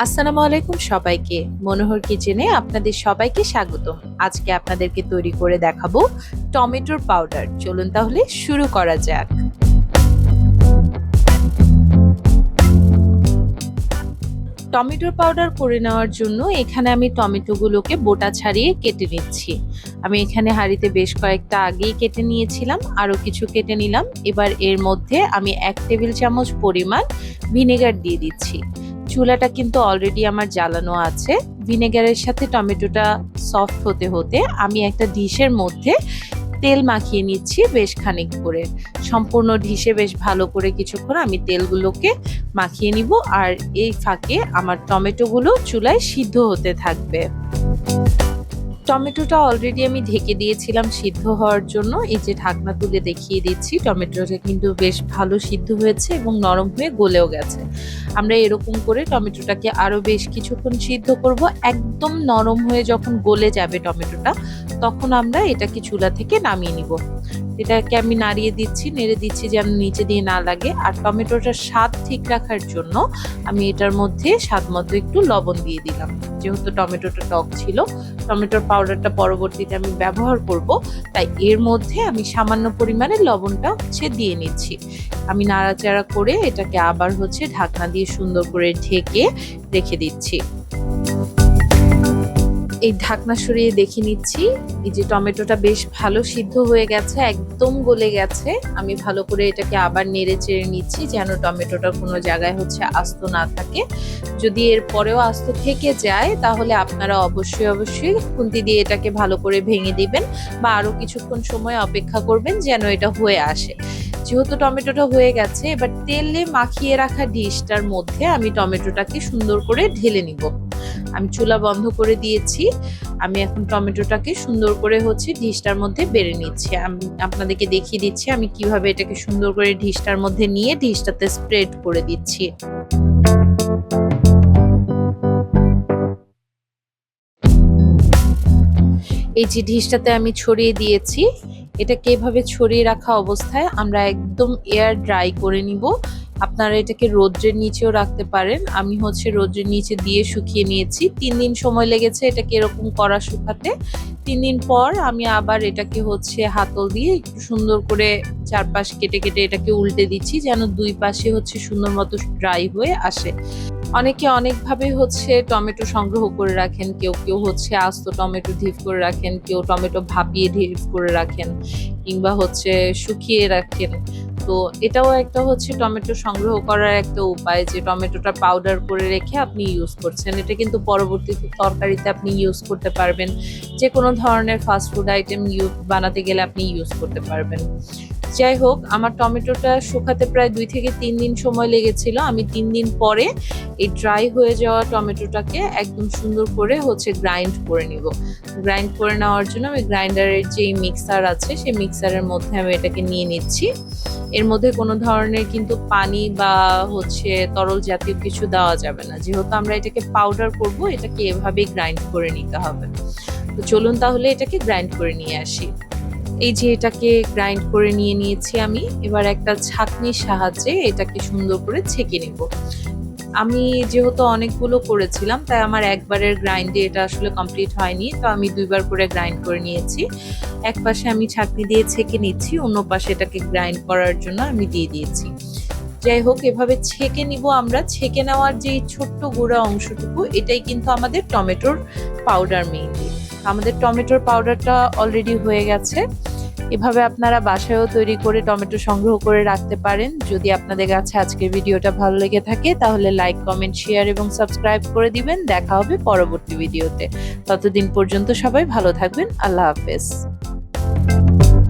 আসসালামু আলাইকুম সবাইকে। মনোহর কিচেনে আপনাদের সবাইকে স্বাগতম। আজকে আপনাদেরকে তৈরি করে দেখাবো টমেটোর পাউডার। চলুন তাহলে শুরু করা যাক। টমেটোর পাউডার করে নেওয়ার জন্য এখানে আমি টমেটোগুলোকে বোটা ছাড়িয়ে কেটে নিচ্ছি। আমি এখানে হাঁড়িতে বেশ কয়েকটা আগেই কেটে নিয়েছিলাম, আরও কিছু কেটে নিলাম। এবার এর মধ্যে আমি 1 টেবিল চামচ পরিমাণ ভিনেগার দিয়ে দিচ্ছি। চুলাটা কিন্তু অলরেডি আমার জ্বালানো আছে। ভিনেগারের সাথে টমেটোটা সফট হতে হতে আমি একটা ডিশের মধ্যে তেল মাখিয়ে নিচ্ছি বেশ খানিক করে। সম্পূর্ণ ডিশে বেশ ভালো করে কিছুক্ষণ আমি তেলগুলোকে মাখিয়ে নিব, আর এই ফাঁকে আমার টমেটোগুলো চুলায় সিদ্ধ হতে থাকবে। টমেটোটা অলরেডি আমি ঢেকে দিয়েছিলাম সিদ্ধ হওয়ার জন্য। এই যে ঢাকনা তুলে দেখিয়ে দিচ্ছি, টমেটোটা কিন্তু বেশ ভালো সিদ্ধ হয়েছে এবং নরম হয়ে গলেও গেছে। আমরা এরকম করে টমেটোটাকে আরো বেশ কিছুক্ষণ সিদ্ধ করব। একদম নরম হয়ে যখন গলে যাবে টমেটোটা, তখন আমরা এটাকে চুলা থেকে নামিয়ে নিব। এটাকে আমি নাড়িয়ে দিচ্ছি, নেড়ে দিচ্ছি যেন নিচে দিয়ে না লাগে। আর টমেটোটার স্বাদ ঠিক রাখার জন্য আমি এটার মধ্যে স্বাদ মতো একটু লবণ দিয়ে দিলাম। যেহেতু টমেটোটা টক ছিল, টমেটোর পাউডারটা পরবর্তীতে আমি ব্যবহার করব, তাই এর মধ্যে আমি সামান্য পরিমাণে লবণটা দিয়ে নিচ্ছি। আমি নাড়াচাড়া করে এটাকে আবার ঢাকনা দিয়ে সুন্দর করে ঢেকে রেখে দিচ্ছি। এই ঢাকনা সরিয়ে দেখে নিচ্ছি, এই যে টমেটোটা বেশ ভালো সিদ্ধ হয়ে গেছে, একদম গলে গেছে। আমি ভালো করে এটাকে আবার নেড়ে চেড়ে নিচ্ছি যেন টমেটোটা কোনো জায়গায় আস্ত না থাকে। যদি এর পরেও আস্ত থেকে যায় তাহলে আপনারা অবশ্যই খুন্তি দিয়ে এটাকে ভালো করে ভেঙে দিবেন বা আরো কিছুক্ষণ সময় অপেক্ষা করবেন যেন এটা হয়ে আসে। যেহেতু টমেটোটা হয়ে গেছে, এবার তেলে মাখিয়ে রাখা ডিশটার মধ্যে আমি টমেটোটাকে সুন্দর করে ঢেলে নিব। আমি চুলা বন্ধ করে দিয়েছি। আমি এখন টমেটোটাকে সুন্দর করে ডিশটার মধ্যে বেড়ে নিচ্ছি। আমি আপনাদেরকে দেখিয়ে দিচ্ছি আমি কিভাবে এটাকে সুন্দর করে ডিশটার মধ্যে নিয়ে ডিশটাতে স্প্রেড করে দিচ্ছি। এই যে ডিশটাতে আমি ছড়িয়ে দিয়েছি, এটাকে এভাবে ছড়িয়ে রাখা অবস্থায় আমরা একদম এয়ার ড্রাই করে নিব। আপনারা এটাকে রোদ্রের নিচেও রাখতে পারেন। আমি রোদ্রের নিচে দিয়ে শুকিয়ে নিয়েছি। 3 দিন সময় লেগেছে এটাকে এরকম করা শুকাতে। 3 দিন পর আমি আবার এটাকে হাতল দিয়ে একটু সুন্দর করে চারপাশ কেটে কেটে এটাকে উল্টে দিচ্ছি যেন দুই পাশে সুন্দর মতো ড্রাই হয়ে আসে। অনেকে অনেকভাবে টমেটো সংগ্রহ করে রাখেন, কেউ আস্ত টমেটো ঢিপ করে রাখেন, কেউ টমেটো ভাপিয়ে ঢিপ করে রাখেন, কিংবা শুকিয়ে রাখেন। তো এটাও একটা টমেটো সংগ্রহ করার একটা উপায়, যে টমেটোটা পাউডার করে রেখে আপনি ইউজ করছেন। এটা কিন্তু পরবর্তীতে তরকারিতে আপনি ইউজ করতে পারবেন, যে কোনো ধরনের ফাস্টফুড আইটেম বানাতে গেলে আপনি ইউজ করতে পারবেন। যাই হোক, আমার টমেটোটা শুকাতে প্রায় 2 থেকে 3 দিন সময় লেগেছিল। আমি 3 দিন পরে এই ড্রাই হয়ে যাওয়া টমেটোটাকে একদম সুন্দর করে গ্রাইন্ড করে নিব। গ্রাইন্ড করে নেওয়ার জন্য আমি গ্রাইন্ডারের যে মিক্সার আছে সেই মিক্সারের মধ্যে আমি এটাকে নিয়ে নিচ্ছি। এর মধ্যে কোনো ধরনের কিন্তু পানি বা তরল জাতীয় কিছু দেওয়া যাবে না, যেহেতু আমরা এটাকে পাউডার করব। এটাকে এভাবেই গ্রাইন্ড করে নিতে হবে। তো চলুন তাহলে এটাকে গ্রাইন্ড করে নিয়ে আসি। এই যে এটাকে গ্রাইন্ড করে নিয়ে নিয়েছি আমি। এবার একটা ছাঁকনির সাহায্যে এটাকে সুন্দর করে ছেঁকে নেব। আমি যেহেতু অনেকগুলো করেছিলাম, তাই আমার একবারের গ্রাইন্ডে এটা আসলে কমপ্লিট হয়নি, তো আমি 2 বার করে গ্রাইন্ড করে নিয়েছি। এক পাশে আমি ছাঁকনি দিয়ে ছেঁকে নিচ্ছি, অন্য পাশে এটাকে গ্রাইন্ড করার জন্য আমি দিয়ে দিয়েছি। যাই হোক, এভাবে ছেঁকে নিব আমরা। ছেঁকে নেওয়ার যে ছোট্ট গুঁড়া অংশটুকু, এটাই কিন্তু আমাদের টমেটোর পাউডার মেইনলি। আমাদের টমেটোর পাউডারটা অলরেডি হয়ে গেছে। এভাবে আপনারা বাসায়ও তৈরি করে টমেটো সংগ্রহ করে রাখতে পারেন। যদি আপনাদের কাছে আজকের ভিডিওটা ভালো লেগে থাকে তাহলে লাইক, কমেন্ট, শেয়ার এবং সাবস্ক্রাইব করে দিবেন। দেখা হবে পরবর্তী ভিডিওতে। ততদিন পর্যন্ত সবাই ভালো থাকবেন। আল্লাহ হাফেজ।